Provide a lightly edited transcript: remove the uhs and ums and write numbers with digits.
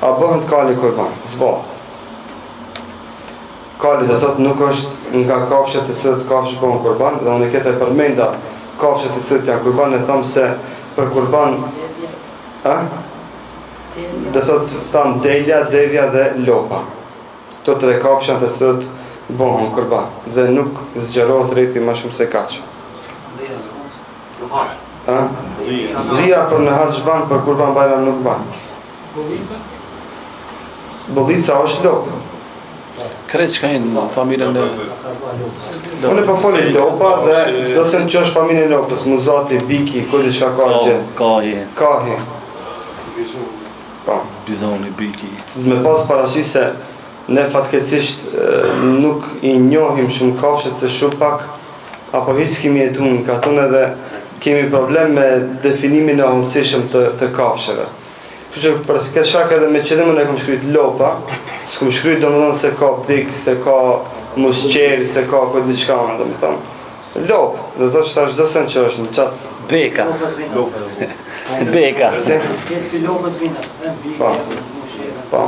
A bëhet kali kurban? Zbat. Kali dhe thot nuk është nga kafshet të cilët kafshë bëhen kurban, dhe unë këtë e përmenda kafshet të cilët janë kurban, e thamë se për kurban dhe thot thamë delja, devja dhe lopa. Të tre kafshat të cilët bëhen kurban dhe nuk zgjerohet rrethi më shumë se kaq. Dhia për në haxh ban, për kurban bajram nuk ban. Bollica është lopë. Kreç ka në familjen e... Unë e përfoli lopa dhe dësën që është familjen e lopës, muzati, biki, kodi që ka gjë. Kahi. Bizoni, biki. Me pas parasysh se ne fatkeqësisht nuk i njohim shumë kafshët se shumë pak apo hiç kemi jetuar në katun edhe kemi problem me definimin e hollësishëm të kafshëve. Kështu që për këtë shkak edhe me qëllimin e kam shkruajt lopa, s'kam shkruajt domethënë se ka bik, se ka musqer, se ka diçka, domethënë. Lop, do thotë se tash çdo sen që është në çat. Beka. Beka. Se lopës vina, bik, musqer. Po.